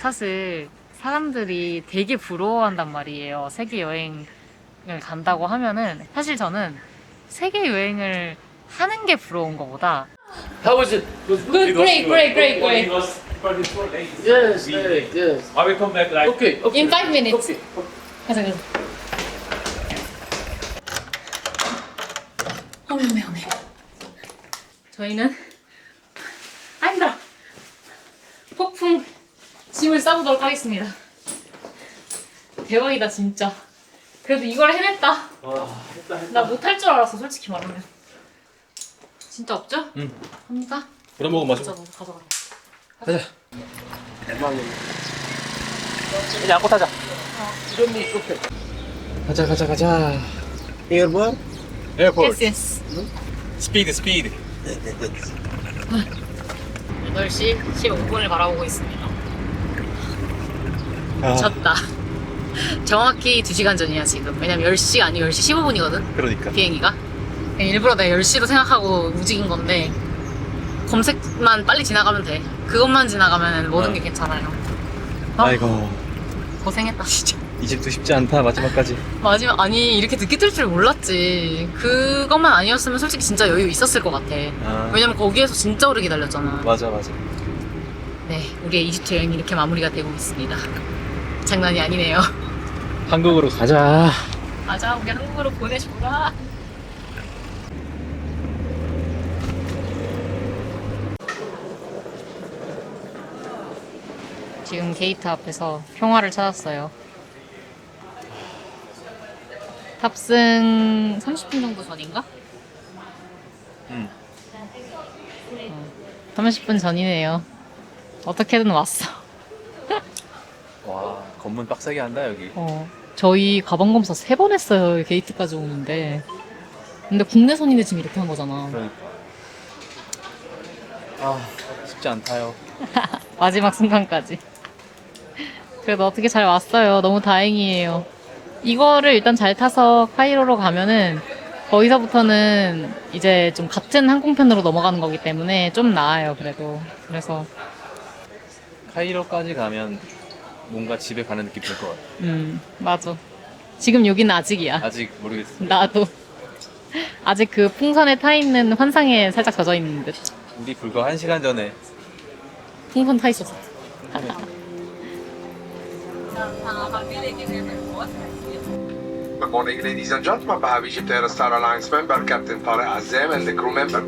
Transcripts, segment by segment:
사실 사람들이 되게 부러워한단 말이에요. 세계 여행을 간다고 하면은 사실 저는 세계 여행을 하는 게 부러운 것보다 How was it? Good, great, great, great, great. Yes, yes. I will come back like Okay, okay. In 5 minutes. Okay. 가자, 가자. 어메, 어메, 어메. 저희는 아니다. 폭풍 짐을 싸보도록 하겠습니다. 대박이다 진짜. 그래도 이걸 해냈다. 와, 했다. 나 못할 줄 알았어 솔직히 말하면. 진짜 없죠? 응. 갑니까? 그럼 먹어 마시고. 가져가. 가자. 이제 안고 타자. 이런니 오케이. 가자. Airborne? 에어포트. Yes, yes. 스피드. 8시 15분을 바라보고 있습니다. 아, 졌다. 정확히 2시간 전이야 지금. 왜냐면 10시 아니 10시 15분이거든 그러니까. 비행기가. 일부러 내가 10시로 생각하고 움직인 건데 검색만 빨리 지나가면 돼. 그것만 지나가면 모든 게 괜찮아요. 아이고. 고생했다 진짜. 이집트 쉽지 않다 마지막까지. 마지막 아니 이렇게 늦게 뜰 줄 몰랐지. 그것만 아니었으면 솔직히 진짜 여유 있었을 것 같아. 아. 왜냐면 거기에서 진짜 오래 기다렸잖아. 맞아. 네, 우리의 이집트 여행이 이렇게 마무리가 되고 있습니다. 장난이 아니네요. 한국으로 가자. 맞아, 우리 한국으로 보내줘라. 지금 게이트 앞에서 평화를 찾았어요. 탑승 30분 정도 전인가? 응. 30분 전이네요. 어떻게든 왔어. 와, 검문 빡세게 한다 여기. 저희 가방 검사 3번 했어요. 게이트까지 오는데. 근데 국내선인데 지금 이렇게 한 거잖아. 그러니까. 아, 쉽지 않다요. 마지막 순간까지. 그래도 어떻게 잘 왔어요. 너무 다행이에요. 이거를 일단 잘 타서 카이로로 가면은 거기서부터는 이제 좀 같은 항공편으로 넘어가는 거기 때문에 좀 나아요. 그래도. 그래서 카이로까지 가면 뭔가 집에 가는 느낌 들 것 같아. 맞아. 지금 여기는 아직이야. 아직 모르겠어. 나도 아직 그 풍선에 타 있는 환상에 살짝 젖어 있는 듯. 우리 불과 1시간 전에 풍선 타 있었어. Good morning, ladies and gentlemen. Bahavi Egypt Air Star Alliance member Captain Tariq Azem and the crew member.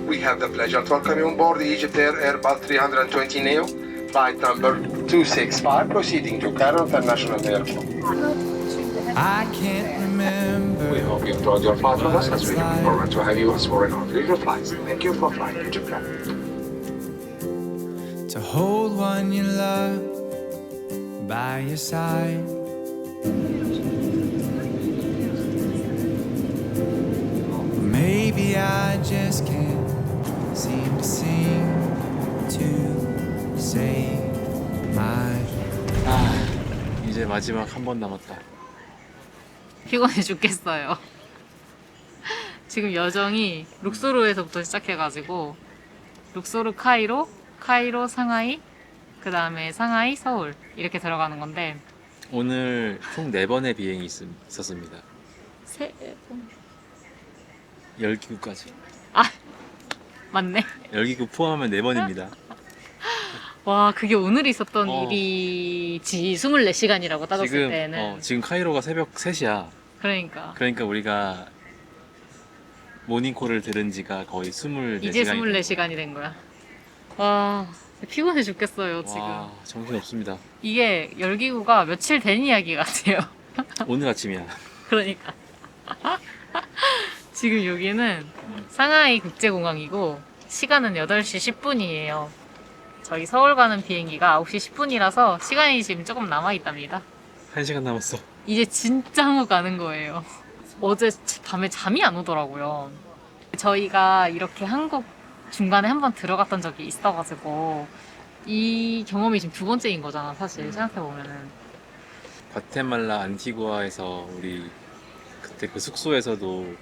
We have the pleasure to welcome you on board the Egypt Air Airbus 320 Neo, flight number 265, proceeding to Cairo International Airport. I can't remember. We hope you enjoyed your flight with us as we look forward to have you as for our future flights. Thank you for flying Egypt Air. To hold one you love by your side. Maybe I just can't seem to sing to save my. 이제 마지막 한 번 남았다. 피곤해 죽겠어요. 지금 여정이 룩소르에서부터 시작해가지고 룩소르 카이로, 카이로 상하이, 그 다음에 상하이 서울 이렇게 들어가는 건데 오늘 총 4번의 비행이 있었습니다. 3번. 열기구까지. 아 맞네. 열기구 포함하면 4번입니다. 와 그게 오늘 있었던 어. 일이지. 24시간이라고 따졌을 때는. 지금 카이로가 새벽 3시야. 그러니까 그러니까 우리가 모닝콜을 들은 지가 거의 24시간이 이제 24시간이 된 거야. 와 피곤해 죽겠어요 지금. 와, 정신없습니다. 이게 열기구가 며칠 된 이야기 같아요. 오늘 아침이야. 그러니까 지금 여기는 상하이 국제공항이고 시간은 8시 10분이에요. 저희 서울 가는 비행기가 9시 10분이라서 시간이 지금 조금 남아있답니다. 1시간 남았어. 이제 진짜 한국 가는 거예요. 어제 밤에 잠이 안 오더라고요. 저희가 이렇게 한국 중간에 한번 들어갔던 적이 있어가지고 이 경험이 지금 2번째인 거잖아 사실 생각해보면은. 과테말라 안티구아에서 우리 그때 그 숙소에서도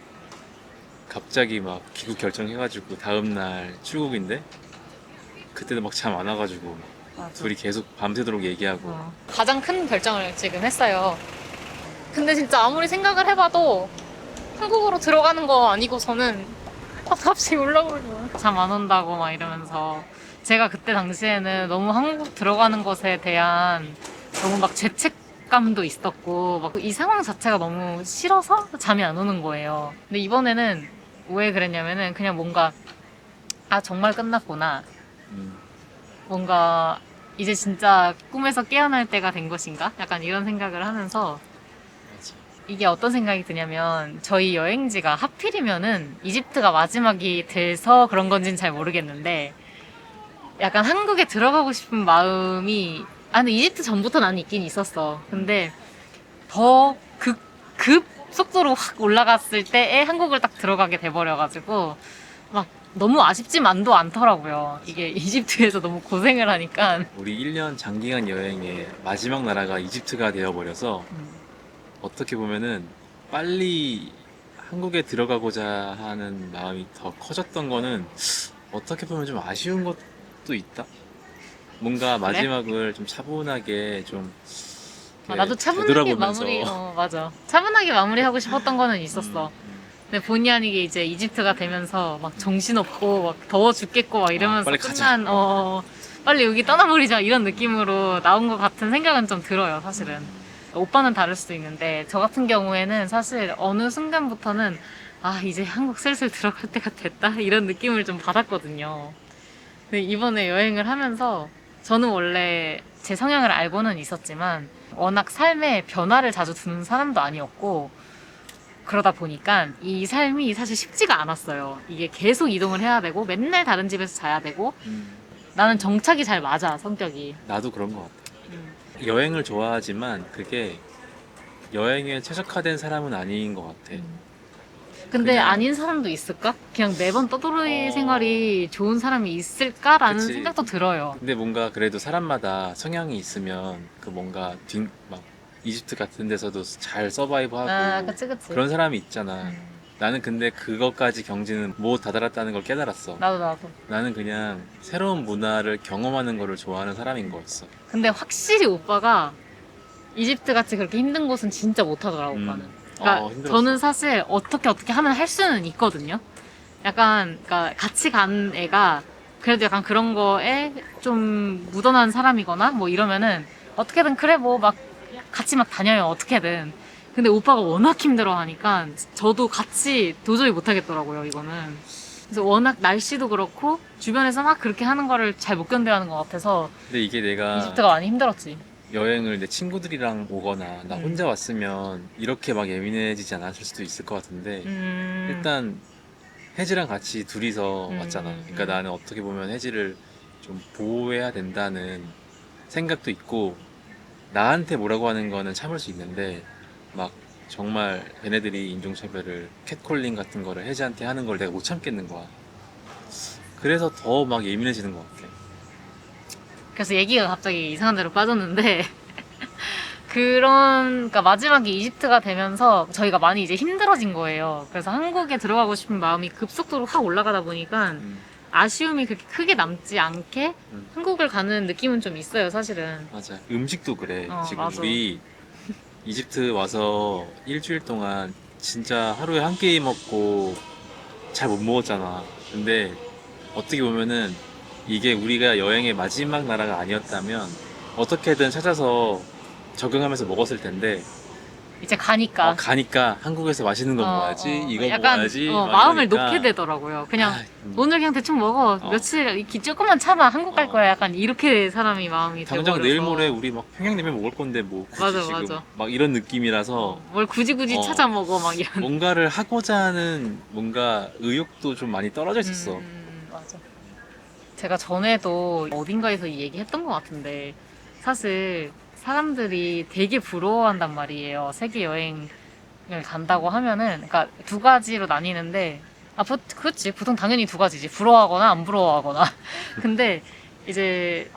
갑자기 막 귀국 결정해가지고 다음날 출국인데 그때도 막 잠 안 와가지고 둘이 계속 밤새도록 얘기하고. 가장 큰 결정을 지금 했어요. 근데 진짜 아무리 생각을 해봐도 한국으로 들어가는 거 아니고서는 갑자기 올라오고 잠 안 온다고 막 이러면서 제가 그때 당시에는 너무 한국 들어가는 것에 대한 너무 막 죄책감도 있었고 막 이 상황 자체가 너무 싫어서 잠이 안 오는 거예요. 근데 이번에는 왜 그랬냐면은 그냥 뭔가 아 정말 끝났구나. 뭔가 이제 진짜 꿈에서 깨어날 때가 된 것인가? 약간 이런 생각을 하면서 이게 어떤 생각이 드냐면 저희 여행지가 하필이면은 이집트가 마지막이 돼서 그런 건지는 잘 모르겠는데 약간 한국에 들어가고 싶은 마음이 근데 이집트 전부터 나는 있긴 있었어. 근데 더 급 속도로 확 올라갔을 때에 한국을 딱 들어가게 돼버려가지고 막 너무 아쉽지만도 않더라고요. 이게 이집트에서 너무 고생을 하니까. 우리 1년 장기간 여행의 마지막 나라가 이집트가 되어버려서 어떻게 보면은 빨리 한국에 들어가고자 하는 마음이 더 커졌던 거는 어떻게 보면 좀 아쉬운 것도 있다. 뭔가 마지막을 좀 차분하게 좀 나도 차분하게 되돌아보면서. 마무리, 맞아. 차분하게 마무리하고 싶었던 거는 있었어. 근데 본의 아니게 이제 이집트가 되면서 막 정신없고 막 더워 죽겠고 막 이러면서 빨리 가자. 끝난, 빨리 여기 떠나버리자 이런 느낌으로 나온 것 같은 생각은 좀 들어요, 사실은. 오빠는 다를 수도 있는데 저 같은 경우에는 사실 어느 순간부터는 이제 한국 슬슬 들어갈 때가 됐다 이런 느낌을 좀 받았거든요. 근데 이번에 여행을 하면서 저는 원래 제 성향을 알고는 있었지만 워낙 삶에 변화를 자주 두는 사람도 아니었고 그러다 보니까 이 삶이 사실 쉽지가 않았어요. 이게 계속 이동을 해야 되고 맨날 다른 집에서 자야 되고 나는 정착이 잘 맞아, 성격이. 나도 그런 것 같아. 여행을 좋아하지만 그게 여행에 최적화된 사람은 아닌 것 같아. 근데 그냥- 아닌 사람도 있을까? 그냥 매번 떠돌이 생활이 좋은 사람이 있을까라는 그치. 생각도 들어요. 근데 뭔가 그래도 사람마다 성향이 있으면 그 뭔가 막 이집트 같은 데서도 잘 서바이브하고 그치. 그런 사람이 있잖아. 나는 근데 그것까지 경지는 못 다다랐다는 걸 깨달았어. 나도. 나는 그냥 새로운 문화를 경험하는 거를 좋아하는 사람인 거였어. 근데 확실히 오빠가 이집트 같이 그렇게 힘든 곳은 진짜 못하더라, 오빠는. 그러니까 힘들었어. 저는 사실 어떻게 하면 할 수는 있거든요. 약간, 그러니까 같이 간 애가 그래도 약간 그런 거에 좀 묻어난 사람이거나 뭐 이러면은 어떻게든 그래 뭐 막 같이 막 다녀요, 어떻게든. 근데 오빠가 워낙 힘들어 하니까 저도 같이 도저히 못하겠더라고요, 이거는. 그래서 워낙 날씨도 그렇고 주변에서 막 그렇게 하는 거를 잘 못 견뎌하는 것 같아서 근데 이게 내가 이집트가 많이 힘들었지. 여행을 내 친구들이랑 오거나 나 혼자 왔으면 이렇게 막 예민해지지 않았을 수도 있을 것 같은데 일단 혜지랑 같이 둘이서 왔잖아. 그러니까 나는 어떻게 보면 혜지를 좀 보호해야 된다는 생각도 있고 나한테 뭐라고 하는 거는 참을 수 있는데 막 정말 걔네들이 인종차별을 캣콜링 같은 거를 혜지한테 하는 걸 내가 못 참겠는 거야. 그래서 더 막 예민해지는 것 같아. 그래서 얘기가 갑자기 이상한 데로 빠졌는데 그러니까 마지막에 이집트가 되면서 저희가 많이 이제 힘들어진 거예요. 그래서 한국에 들어가고 싶은 마음이 급속도로 확 올라가다 보니까 아쉬움이 그렇게 크게 남지 않게 한국을 가는 느낌은 좀 있어요, 사실은. 맞아. 음식도 그래. 지금 맞아. 우리 이집트 와서 일주일 동안 진짜 하루에 한 끼 먹고 잘 못 먹었잖아. 근데 어떻게 보면은 이게 우리가 여행의 마지막 나라가 아니었다면 어떻게든 찾아서 적응하면서 먹었을 텐데 이제 가니까. 가니까 한국에서 맛있는 거 먹어야지 이거 약간, 먹어야지 막 마음을 이러니까. 놓게 되더라고요. 그냥 아, 오늘 그냥 대충 먹어. 며칠 조금만 참아. 한국 갈 거야. 약간 이렇게 사람이 마음이 당장 돼버려서. 내일 모레 우리 막 평양냉면 먹을 건데 뭐 굳이 맞아, 지금 맞아. 막 이런 느낌이라서 뭘 굳이 찾아 먹어. 막 이런. 뭔가를 하고자 하는 뭔가 의욕도 좀 많이 떨어져 있었어. 맞아. 제가 전에도 어딘가에서 이 얘기 했던 것 같은데, 사실 사람들이 되게 부러워한단 말이에요. 세계 여행을 간다고 하면은, 그러니까 두 가지로 나뉘는데, 그렇지. 보통 당연히 두 가지지. 부러워하거나 안 부러워하거나. 근데 이제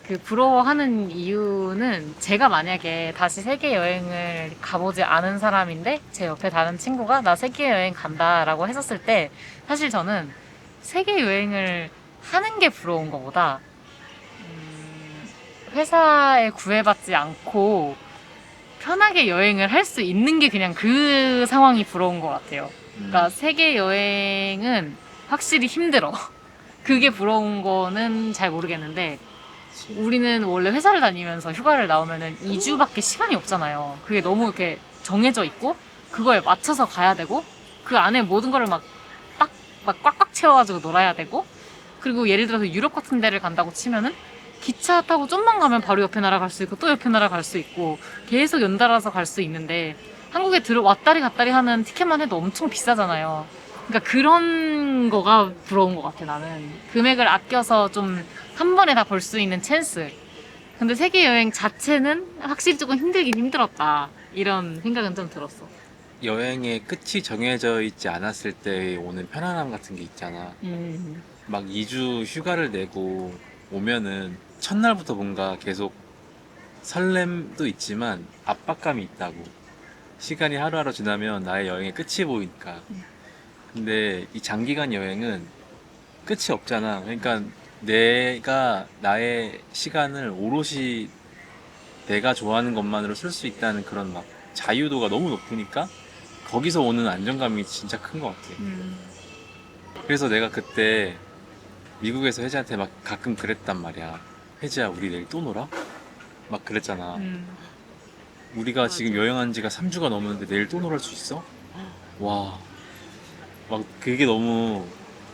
그 부러워하는 이유는 제가 만약에 다시 세계 여행을 가보지 않은 사람인데, 제 옆에 다른 친구가 나 세계 여행 간다라고 했었을 때, 사실 저는 세계 여행을 하는 게 부러운 것보다 회사에 구애받지 않고 편하게 여행을 할 수 있는 게 그냥 그 상황이 부러운 것 같아요. 그러니까 세계 여행은 확실히 힘들어. 그게 부러운 거는 잘 모르겠는데 우리는 원래 회사를 다니면서 휴가를 나오면은 2주밖에 시간이 없잖아요. 그게 너무 이렇게 정해져 있고 그거에 맞춰서 가야 되고 그 안에 모든 거를 막 꽉꽉 채워가지고 놀아야 되고 그리고 예를 들어서 유럽 같은 데를 간다고 치면은 기차 타고 좀만 가면 바로 옆에 나라 갈 수 있고 또 옆에 나라 갈 수 있고 계속 연달아서 갈 수 있는데 한국에 왔다리 갔다리 하는 티켓만 해도 엄청 비싸잖아요. 그러니까 그런 거가 부러운 것 같아 나는. 금액을 아껴서 좀 한 번에 다 볼 수 있는 찬스. 근데 세계 여행 자체는 확실히 조금 힘들긴 힘들었다. 이런 생각은 좀 들었어. 여행의 끝이 정해져 있지 않았을 때 오는 편안함 같은 게 있잖아. 막 2주 휴가를 내고 오면은 첫날부터 뭔가 계속 설렘도 있지만 압박감이 있다고. 시간이 하루하루 지나면 나의 여행의 끝이 보이니까. 근데 이 장기간 여행은 끝이 없잖아. 그러니까 내가 나의 시간을 오롯이 내가 좋아하는 것만으로 쓸 수 있다는 그런 막 자유도가 너무 높으니까 거기서 오는 안정감이 진짜 큰 것 같아. 그래서 내가 그때 미국에서 혜지한테 막 가끔 그랬단 말이야. 혜지야, 우리 내일 또 놀아? 막 그랬잖아. 우리가 지금 여행한 지가 3주가 넘었는데 내일 또 놀을 수 있어? 와, 막 그게 너무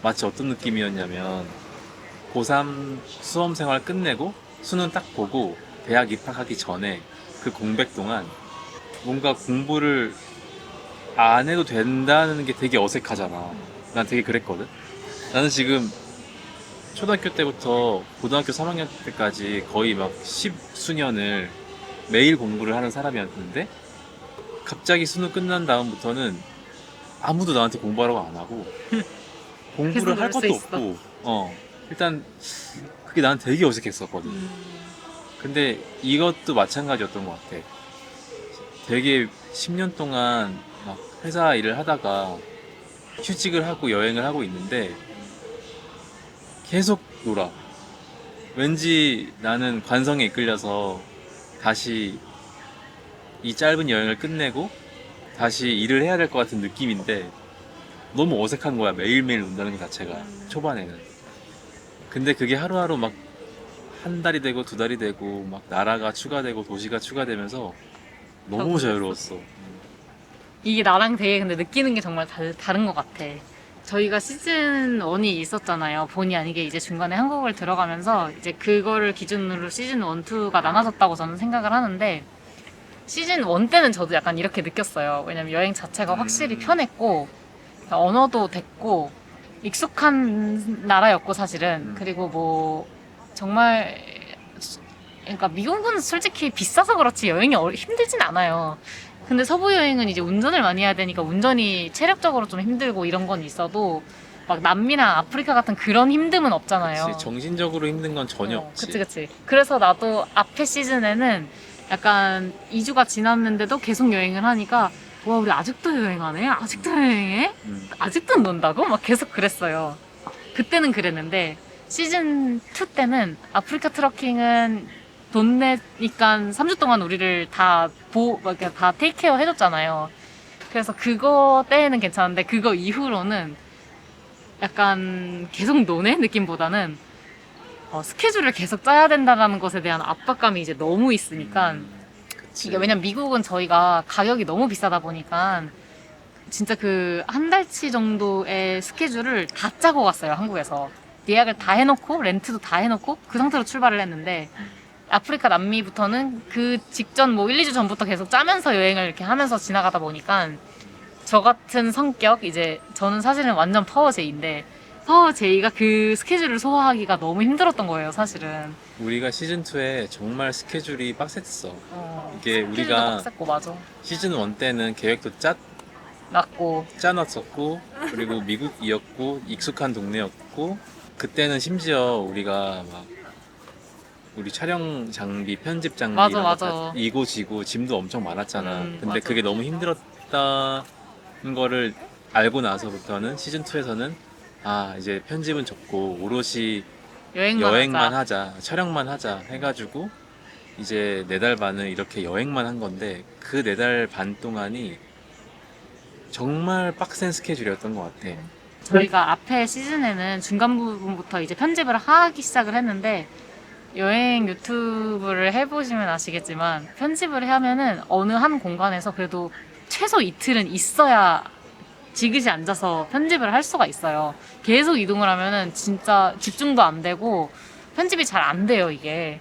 마치 어떤 느낌이었냐면 고3 수험 생활 끝내고 수능 딱 보고 대학 입학하기 전에 그 공백 동안 뭔가 공부를 안 해도 된다는 게 되게 어색하잖아. 난 되게 그랬거든. 나는 지금 초등학교 때부터 고등학교 3학년 때까지 거의 막 10수년을 매일 공부를 하는 사람이었는데 갑자기 수능 끝난 다음부터는 아무도 나한테 공부하라고 안 하고 공부를 할 것도 없고 일단 그게 난 되게 어색했었거든. 근데 이것도 마찬가지였던 것 같아. 되게 10년 동안 막 회사 일을 하다가 휴직을 하고 여행을 하고 있는데 계속 놀아. 왠지 나는 관성에 이끌려서 다시 이 짧은 여행을 끝내고 다시 일을 해야 될 것 같은 느낌인데 너무 어색한 거야. 매일매일 논다는 것 자체가 초반에는. 근데 그게 하루하루 막 한 달이 되고 두 달이 되고 막 나라가 추가되고 도시가 추가되면서 너무 자유로웠어. 이게 나랑 되게 근데 느끼는 게 정말 다른 것 같아. 저희가 시즌 1이 있었잖아요. 본의 아니게 이제 중간에 한국을 들어가면서 이제 그거를 기준으로 시즌 1, 2가 나눠졌다고 저는 생각을 하는데 시즌 1 때는 저도 약간 이렇게 느꼈어요. 왜냐면 여행 자체가 확실히 편했고 언어도 됐고 익숙한 나라였고 사실은 그리고 뭐 정말 그러니까 미국은 솔직히 비싸서 그렇지 여행이 힘들진 않아요. 근데 서부 여행은 이제 운전을 많이 해야 되니까 운전이 체력적으로 좀 힘들고 이런 건 있어도 막 남미나 아프리카 같은 그런 힘듦은 없잖아요. 그치, 정신적으로 힘든 건 전혀 없지. 그치. 그래서 나도 앞에 시즌에는 약간 2주가 지났는데도 계속 여행을 하니까 와 우리 아직도 여행하네? 아직도 여행해? 아직도 논다고? 막 계속 그랬어요. 그때는 그랬는데 시즌 2 때는 아프리카 트러킹은 돈 내니까 3주 동안 우리를 다 테이크케어 해줬잖아요. 그래서 그거 때는 괜찮은데 그거 이후로는 약간 계속 노네 느낌보다는 스케줄을 계속 짜야 된다는 것에 대한 압박감이 이제 너무 있으니까 그치. 이게 왜냐면 미국은 저희가 가격이 너무 비싸다 보니까 진짜 그 한 달치 정도의 스케줄을 다 짜고 갔어요. 한국에서 예약을 다 해놓고 렌트도 다 해놓고 그 상태로 출발을 했는데 아프리카 남미부터는 그 직전 뭐 1, 2주 전부터 계속 짜면서 여행을 이렇게 하면서 지나가다 보니까 저 같은 성격 이제 저는 사실은 완전 파워제이인데 파워제이가 그 스케줄을 소화하기가 너무 힘들었던 거예요. 사실은 우리가 시즌2에 정말 스케줄이 빡셌어. 이게 스케줄도 우리가 빡셌고 맞아 시즌1 때는 계획도 낮고 짜놨었고 그리고 미국이었고 익숙한 동네였고 그때는 심지어 우리가 막 우리 촬영 장비, 편집 장비 맞아, 이런 거 맞아. 다 이고 지고 짐도 엄청 많았잖아. 근데 맞아. 그게 너무 힘들었다는 거를 알고 나서부터는 시즌2에서는 이제 편집은 접고 오롯이 여행만 하자, 촬영만 하자 해가지고 이제 4달 반을 이렇게 여행만 한 건데 그 4달 반 동안이 정말 빡센 스케줄이었던 것 같아. 저희가 앞에 시즌에는 중간 부분부터 이제 편집을 하기 시작을 했는데 여행 유튜브를 해보시면 아시겠지만 편집을 하면은 어느 한 공간에서 그래도 최소 이틀은 있어야 지그시 앉아서 편집을 할 수가 있어요. 계속 이동을 하면은 진짜 집중도 안 되고 편집이 잘 안 돼요, 이게.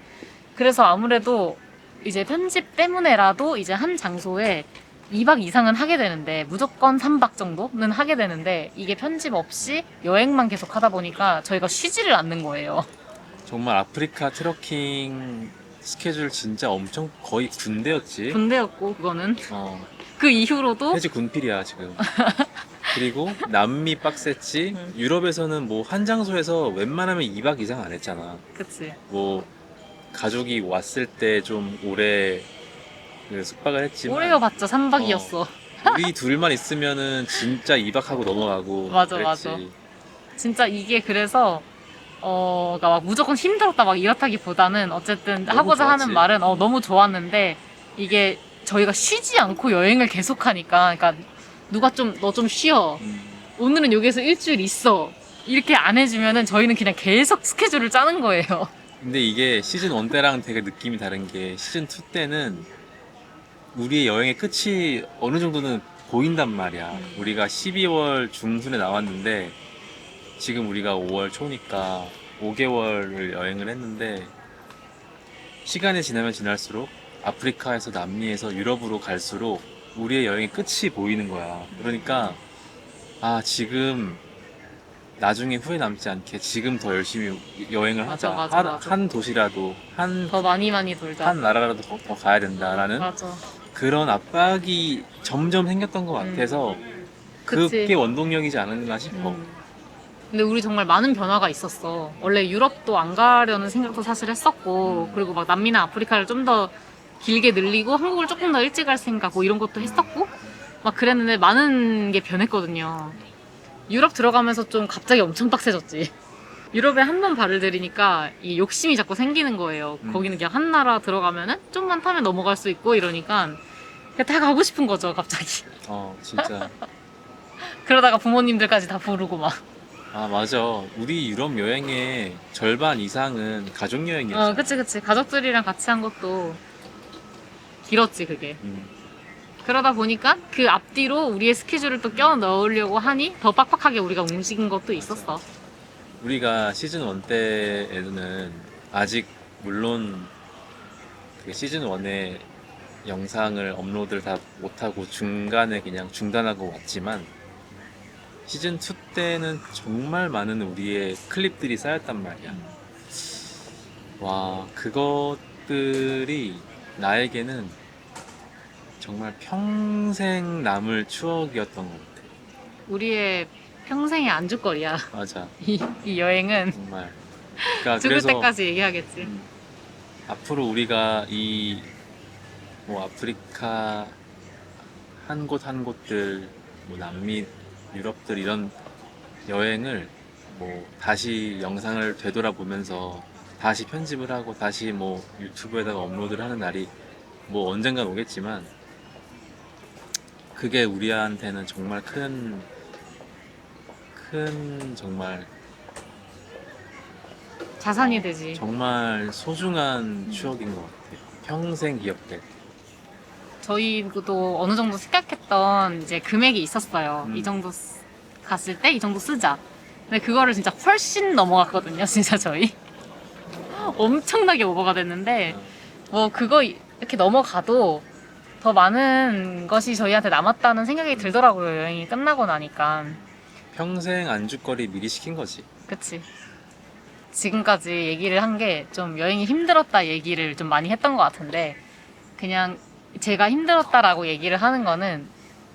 그래서 아무래도 이제 편집 때문에라도 이제 한 장소에 2박 이상은 하게 되는데 무조건 3박 정도는 하게 되는데 이게 편집 없이 여행만 계속 하다 보니까 저희가 쉬지를 않는 거예요. 정말 아프리카 트러킹 스케줄 진짜 엄청 거의 군대였지. 군대였고 그거는 어, 그 이후로도 해지 군필이야 지금. 그리고 남미 빡셌지. 유럽에서는 뭐 한 장소에서 웬만하면 2박 이상 안 했잖아. 그치. 뭐 가족이 왔을 때 좀 오래 그 숙박을 했지만 오래요 봤죠. 3박이었어. 우리 둘만 있으면은 진짜 2박하고 넘어가고 맞아, 그랬지. 맞아. 진짜 이게 그래서 그러니까 막 무조건 힘들었다 막 이렇다기보다는 어쨌든 너무 하고자 좋았지. 하는 말은 너무 좋았는데 이게 저희가 쉬지 않고 여행을 계속하니까 그러니까 누가 좀 너 좀 쉬어. 오늘은 여기서 일주일 있어. 이렇게 안 해주면은 저희는 그냥 계속 스케줄을 짜는 거예요. 근데 이게 시즌 1 때랑 되게 느낌이 다른 게 시즌 2 때는 우리의 여행의 끝이 어느 정도는 보인단 말이야. 우리가 12월 중순에 나왔는데 지금 우리가 5월 초니까 5개월을 여행을 했는데 시간이 지나면 지날수록 아프리카에서 남미에서 유럽으로 갈수록 우리의 여행의 끝이 보이는 거야. 그러니까 아 지금 나중에 후회 남지 않게 지금 더 열심히 여행을 하자. 맞아, 맞아. 한 도시라도 더 많이 돌자. 한 나라라도 더 가야 된다라는 맞아. 그런 압박이 점점 생겼던 것 같아서 그치. 그게 원동력이지 않았나 싶어. 근데 우리 정말 많은 변화가 있었어. 원래 유럽도 안 가려는 생각도 사실 했었고, 그리고 막 남미나 아프리카를 좀 더 길게 늘리고, 한국을 조금 더 일찍 갈 생각, 뭐 이런 것도 했었고, 막 그랬는데 많은 게 변했거든요. 유럽 들어가면서 좀 갑자기 엄청 빡세졌지. 유럽에 한 번 발을 들이니까 이 욕심이 자꾸 생기는 거예요. 거기는 그냥 한 나라 들어가면은 좀만 타면 넘어갈 수 있고 이러니까 그냥 다 가고 싶은 거죠, 갑자기. 진짜. 그러다가 부모님들까지 다 부르고 막. 아, 맞아. 우리 유럽 여행의 절반 이상은 가족 여행이었잖아. 그치. 가족들이랑 같이 한 것도 길었지, 그게. 음. 그러다 보니까 그 앞뒤로 우리의 스케줄을 또 껴 넣으려고 하니 더 빡빡하게 우리가 움직인 것도 있었어. 우리가 시즌 1 때에는 아직 물론 그 시즌 1의 영상을 업로드를 다 못하고 중간에 그냥 중단하고 왔지만 시즌 2 때는 정말 많은 우리의 클립들이 쌓였단 말이야. 와, 그것들이 나에게는 정말 평생 남을 추억이었던 것 같아. 우리의 평생의 안주거리야. 맞아. 이 여행은 정말. 그러니까 죽을 그래서 때까지 얘기하겠지. 앞으로 우리가 이 뭐 아프리카 한 곳 한 곳들, 뭐 남미, 유럽들 이런 여행을 뭐 다시 영상을 되돌아보면서 다시 편집을 하고 다시 뭐 유튜브에다가 업로드를 하는 날이 뭐 언젠간 오겠지만 그게 우리한테는 정말 큰 정말 자산이 되지. 정말 소중한 추억인 것 같아요. 평생 기억될. 저희도 어느 정도 생각했던 이제 금액이 있었어요. 이 정도 갔을 때 이 정도 쓰자. 근데 그거를 진짜 훨씬 넘어갔거든요, 진짜 저희. 엄청나게 오버가 됐는데, 뭐 그거 이렇게 넘어가도 더 많은 것이 저희한테 남았다는 생각이 들더라고요, 여행이 끝나고 나니까. 평생 안주거리 미리 시킨 거지. 그치. 지금까지 얘기를 한 게 좀 여행이 힘들었다 얘기를 좀 많이 했던 것 같은데, 그냥 제가 힘들었다라고 얘기를 하는 거는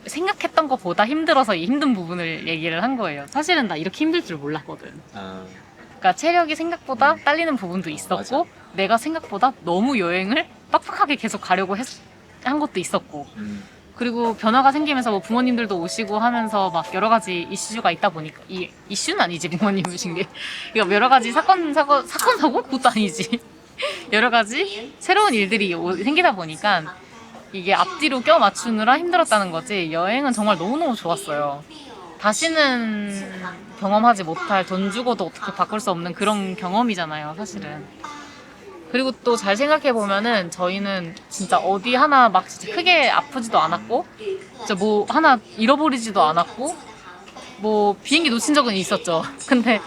생각했던 것보다 힘들어서 이 힘든 부분을 얘기를 한 거예요. 사실은 나 이렇게 힘들 줄 몰랐거든. 아, 그러니까 체력이 생각보다 딸리는 부분도 있었고, 맞아. 내가 생각보다 너무 여행을 빡빡하게 계속 가려고 한 것도 있었고, 그리고 변화가 생기면서 뭐 부모님들도 오시고 하면서 막 여러 가지 이슈가 있다 보니까, 이슈는 아니지, 부모님 오신 게. 그러니까 여러 가지 사건, 사고? 그것도 아니지. 여러 가지 새로운 일들이 생기다 보니까 이게 앞뒤로 껴 맞추느라 힘들었다는 거지 여행은 정말 너무너무 좋았어요. 다시는 경험하지 못할 돈 주고도 어떻게 바꿀 수 없는 그런 경험이잖아요, 사실은. 그리고 또 잘 생각해 보면은 저희는 진짜 어디 하나 막 진짜 크게 아프지도 않았고, 진짜 뭐 하나 잃어버리지도 않았고, 뭐 비행기 놓친 적은 있었죠. 근데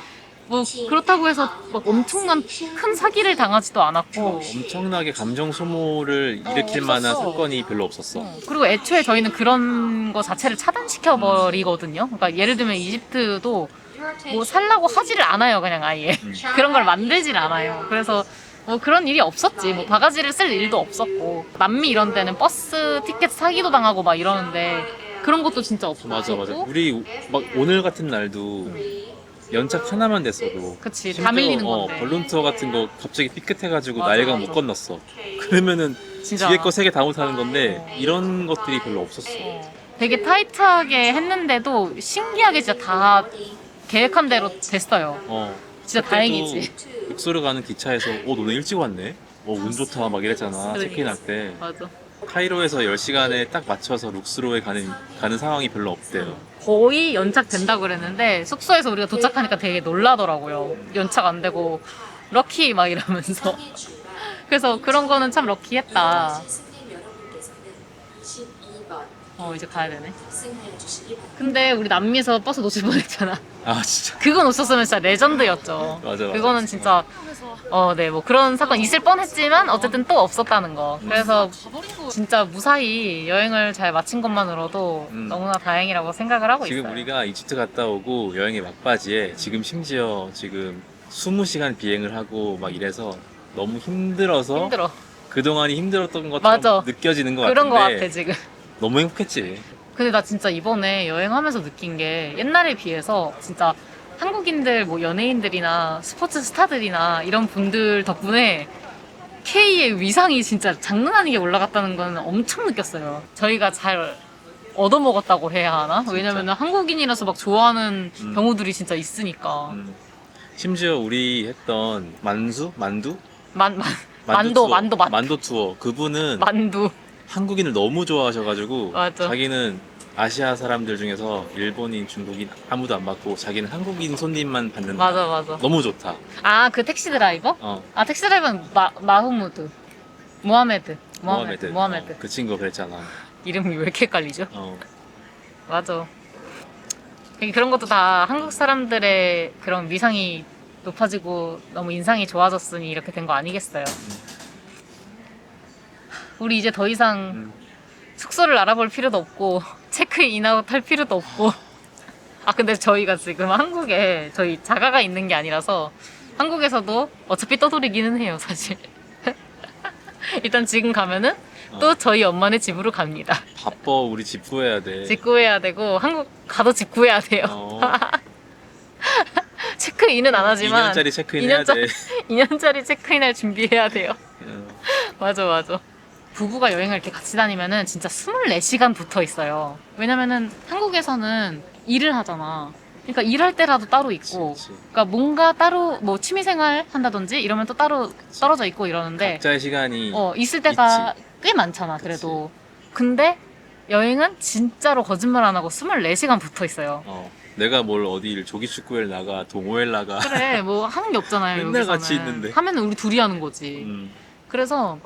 뭐 그렇다고 해서 막 엄청난 큰 사기를 당하지도 않았고, 엄청나게 감정 소모를 일으킬 만한 없었어. 사건이 별로 없었어. 그리고 애초에 저희는 그런 거 자체를 차단시켜 버리거든요. 그러니까 예를 들면 이집트도 뭐 살라고 하지를 않아요, 그냥 아예. 그런 걸 만들질 않아요. 그래서 뭐 그런 일이 없었지. 뭐 바가지를 쓸 일도 없었고, 남미 이런 데는 버스 티켓 사기도 당하고 막 이러는데 그런 것도 진짜 없었고. 맞아. 우리 막 오늘 같은 날도 연착 하나만 됐어도 그치, 다 심지어, 밀리는 건데. 벌룬 투어 같은 거 갑자기 삐끗해가지고 맞아, 나일강 맞아. 못 건넜어. 그러면은 진짜. 뒤에 거 세 개 다 못하는 건데 이런 것들이 별로 없었어. 되게 타이트하게 했는데도 신기하게 진짜 다 계획한 대로 됐어요. 진짜 그때도 다행이지. 룩소르 가는 기차에서 너네 일찍 왔네? 운 좋다 막 이랬잖아. 그러니까. 체크인할 때. 맞아. 카이로에서 10시간에 딱 맞춰서 룩스로에 가는 상황이 별로 없대요. 거의 연착된다고 그랬는데 숙소에서 우리가 도착하니까 되게 놀라더라고요. 연착 안 되고 럭키 막 이러면서. 그래서 그런 거는 참 럭키했다. 이제 가야 되네. 근데 우리 남미에서 버스 놓칠 뻔했잖아. 아 진짜. 그거 놓쳤으면 진짜 레전드였죠. 맞아. 그거는 진짜 네, 뭐 그런 사건 있을 뻔했지만 어쨌든 또 없었다는 거. 그래서 진짜 무사히 여행을 잘 마친 것만으로도 너무나 다행이라고 생각을 하고 지금 있어요. 우리가 이집트 갔다 오고 여행의 막바지에 지금 심지어 지금 20시간 비행을 하고 막 이래서 너무 힘들어서 힘들어. 그동안이 힘들었던 것처럼 맞아. 느껴지는 것 그런 거 같은데 같아 지금. 너무 행복했지. 근데 나 진짜 이번에 여행하면서 느낀 게 옛날에 비해서 진짜 한국인들 뭐 연예인들이나 스포츠 스타들이나 이런 분들 덕분에 K의 위상이 진짜 장난 아니게 올라갔다는 건 엄청 느꼈어요. 저희가 잘 얻어먹었다고 해야 하나? 왜냐면 한국인이라서 막 좋아하는 경우들이 진짜 있으니까. 심지어 우리 했던 만두 만도 투어 그분은 만두. 한국인을 너무 좋아하셔가지고 맞아. 자기는 아시아 사람들 중에서 일본인, 중국인 아무도 안 받고 자기는 한국인 손님만 받는다. 맞아. 너무 좋다. 아, 그 택시 드라이버? 아, 택시 드라이버는 마흐무드. 모하메드. 그 친구 그랬잖아. 이름이 왜 이렇게 헷갈리죠? 어. 맞아. 그런 것도 다 한국 사람들의 그런 위상이 높아지고 너무 인상이 좋아졌으니 이렇게 된 거 아니겠어요? 우리 이제 더 이상 숙소를 알아볼 필요도 없고 체크인 인아웃 할 필요도 없고. 아, 근데 저희가 지금 한국에 저희 자가가 있는 게 아니라서 한국에서도 어차피 떠돌이기는 해요, 사실. 일단 지금 가면은 또 저희 엄마네 집으로 갑니다. 바빠. 우리 집 구해야 돼. 집 구해야 되고 한국 가도 집 구해야 돼요. 체크인은 안 하지만 2년짜리 체크인 해야 돼. 2년짜리 체크인을 준비해야 돼요. 어. 맞아. 부부가 여행을 이렇게 같이 다니면은 진짜 24시간 붙어 있어요. 왜냐면은 한국에서는 일을 하잖아. 그러니까 일할 때라도 따로 있고, 그치. 그러니까 뭔가 따로 뭐 취미생활 한다든지 이러면 또 따로 떨어져 있고 이러는데, 각자의 시간이 있을 때가 꽤 많잖아, 그래도. 근데 여행은 진짜로 거짓말 안 하고 24시간 붙어 있어요. 내가 뭘 어디를 조기축구회를 나가 동호회를 나가 그래, 뭐 하는 게 없잖아요, 맨날 여기서는. 같이 있는데. 하면은 우리 둘이 하는 거지. 그래서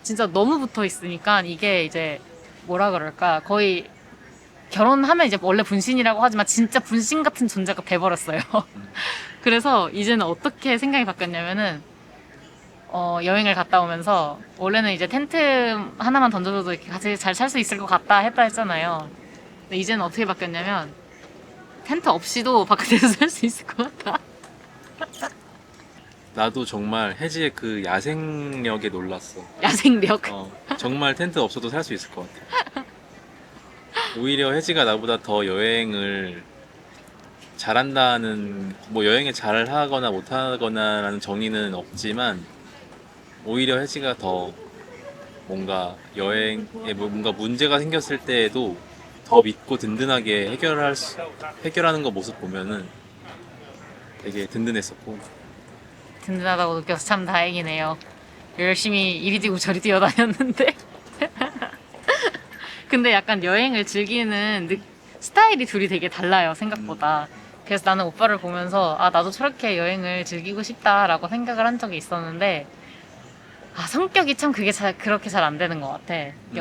진짜 너무 붙어 있으니까 이게 이제 뭐라 그럴까, 거의 결혼하면 이제 원래 분신이라고 하지만 진짜 분신 같은 존재가 돼버렸어요. 그래서 이제는 어떻게 생각이 바뀌었냐면은 여행을 갔다 오면서 원래는 이제 텐트 하나만 던져줘도 이렇게 같이 잘 살 수 있을 것 같다 했다 했잖아요. 근데 이제는 어떻게 바뀌었냐면 텐트 없이도 바깥에서 살 수 있을 것 같다. 나도 정말 혜지의 그 야생력에 놀랐어. 야생력. 정말 텐트 없어도 살 수 있을 것 같아. 오히려 혜지가 나보다 더 여행을 잘한다는, 뭐 여행을 잘하거나 못하거나라는 정의는 없지만 오히려 혜지가 더 뭔가 여행에 뭔가 문제가 생겼을 때에도 더 믿고 든든하게 해결하는 거 모습 보면은 되게 든든했었고. 든든하다고 느껴서 참 다행이네요. 열심히 이리 뛰고 저리 뛰어다녔는데 근데 약간 여행을 즐기는 스타일이 둘이 되게 달라요, 생각보다. 그래서 나는 오빠를 보면서 아, 나도 저렇게 여행을 즐기고 싶다라고 생각을 한 적이 있었는데 아, 성격이 참 그렇게 잘 안 되는 것 같아.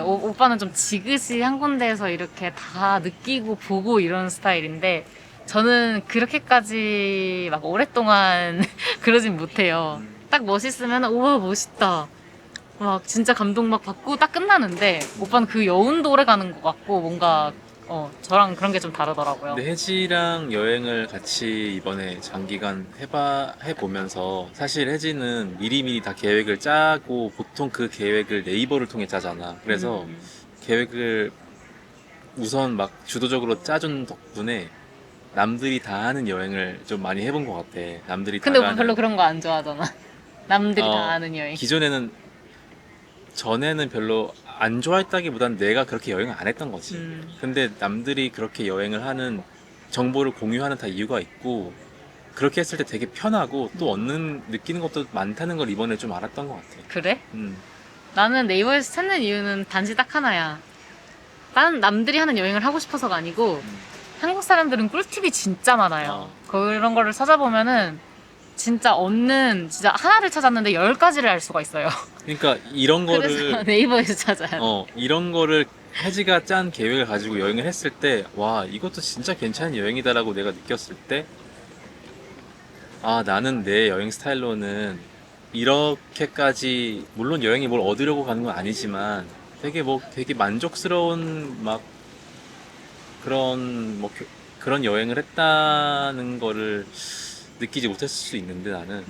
오빠는 좀 지그시 한 군데에서 이렇게 다 느끼고 보고 이런 스타일인데 저는 그렇게까지 막 오랫동안 그러진 못해요. 딱 멋있으면 우와 멋있다. 막 진짜 감동 막 받고 딱 끝나는데 오빠는 그 여운도 오래 가는 것 같고 뭔가 저랑 그런 게 좀 다르더라고요. 근데 혜지랑 여행을 같이 이번에 장기간 해보면서 사실 혜지는 미리미리 다 계획을 짜고 보통 그 계획을 네이버를 통해 짜잖아. 그래서 계획을 우선 막 주도적으로 짜준 덕분에 남들이 다 하는 여행을 좀 많이 해본 것 같아. 남들이 근데 다 오빠 가는 별로 그런 거 안 좋아하잖아. 남들이 다 아는 여행. 전에는 별로 안 좋아했다기보단 내가 그렇게 여행을 안 했던 거지. 근데 남들이 그렇게 여행을 하는 정보를 공유하는 다 이유가 있고 그렇게 했을 때 되게 편하고 또 느끼는 것도 많다는 걸 이번에 좀 알았던 것 같아. 그래? 음. 나는 네이버에서 찾는 이유는 단지 딱 하나야. 난 남들이 하는 여행을 하고 싶어서가 아니고 한국 사람들은 꿀팁이 진짜 많아요. 그런 거를 찾아보면은 진짜 진짜 하나를 찾았는데 10가지를 알 수가 있어요. 그러니까 이런 그래서 거를 네이버에서 찾아야 돼. 이런 거를 혜지가 짠 계획을 가지고 여행을 했을 때 와 이것도 진짜 괜찮은 여행이다라고 내가 느꼈을 때 아 나는 내 여행 스타일로는 이렇게까지 물론 여행이 뭘 얻으려고 가는 건 아니지만 되게 만족스러운 막 그런 여행을 했다는 거를 느끼지 못했을 수 있는데 나는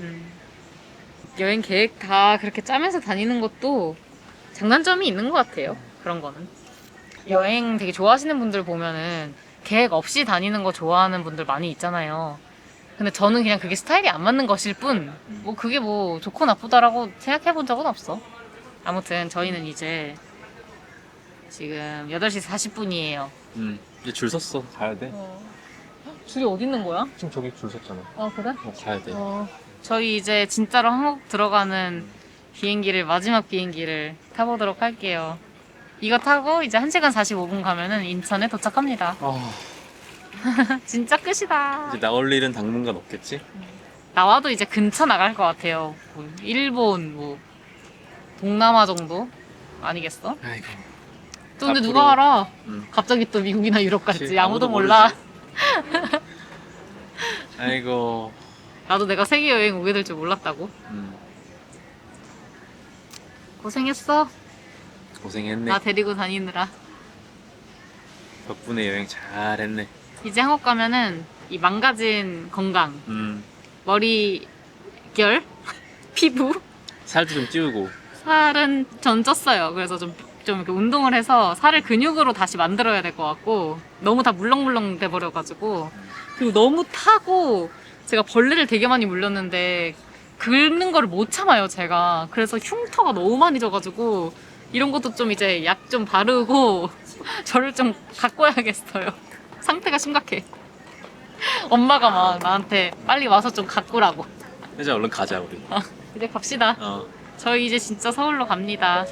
여행 계획 다 그렇게 짜면서 다니는 것도 장단점이 있는 것 같아요. 그런 거는. 여행 되게 좋아하시는 분들 보면은 계획 없이 다니는 거 좋아하는 분들 많이 있잖아요. 근데 저는 그냥 그게 스타일이 안 맞는 것일 뿐, 그게 좋고 나쁘다라고 생각해 본 적은 없어. 아무튼 저희는 이제 지금 8시 40분이에요. 이제 줄 섰어 가야 돼. 줄이 어디 있는 거야? 지금 저기 줄 섰잖아. 아, 그래? 가야 돼. 저희 이제 진짜로 한국 들어가는 마지막 비행기를 타보도록 할게요. 이거 타고 이제 1시간 45분 가면은 인천에 도착합니다. 진짜 끝이다. 이제 나올 일은 당분간 없겠지? 나와도 이제 근처 나갈 것 같아요. 일본, 동남아 정도? 아니겠어? 아이고. 또 근데 앞으로- 누가 알아? 음. 갑자기 또 미국이나 유럽 갈지 그치, 아무도 아무도 몰라. 아이고. 나도 내가 세계 여행 오게 될 줄 몰랐다고. 고생했어. 고생했네. 나 데리고 다니느라. 덕분에 여행 잘했네. 이제 한국 가면은 이 망가진 건강, 음. 머리결, 피부, 살도 좀 찌우고. 살은 전 쪘어요. 그래서 좀 이렇게 운동을 해서 살을 근육으로 다시 만들어야 될 것 같고 너무 다 물렁물렁 돼버려가지고 그리고 너무 타고 제가 벌레를 되게 많이 물렸는데 긁는 거를 못 참아요, 제가. 그래서 흉터가 너무 많이 져가지고 이런 것도 좀 이제 약 좀 바르고 저를 좀 가꿔야겠어요. 상태가 심각해. 엄마가 막 나한테 빨리 와서 좀 가꾸라고. 이제 얼른 가자 우리. 이제 갑시다. 어. 저희 이제 진짜 서울로 갑니다.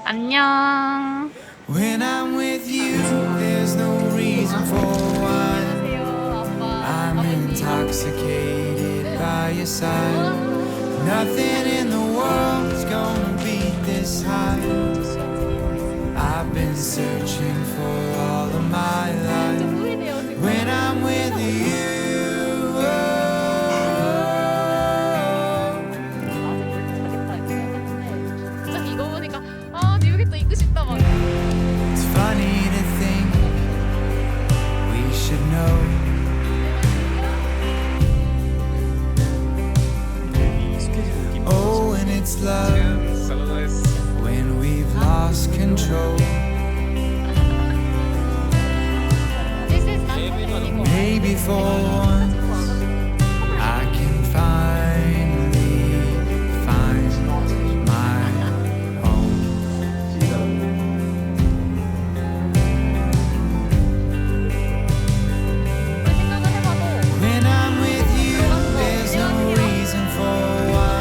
안녕. When I'm with you, there's no reason for why. 안녕하세요, 아빠. I'm intoxicated by your side. Nothing in the world's gonna beat this high. I've been searching for all of my life. When I'm with you. 갑자기 이거 보니까 뉴욕에 또 있고 싶다 막. It's funny to think we should know. Oh, and it's love when we've lost control. Maybe for once I can finally find my home. When I'm with you, there's no reason for why.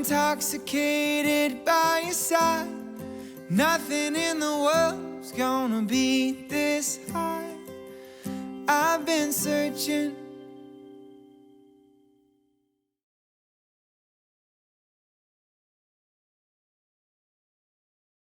intoxicated by your side. Nothing in the world's gonna beat this high. I've been searching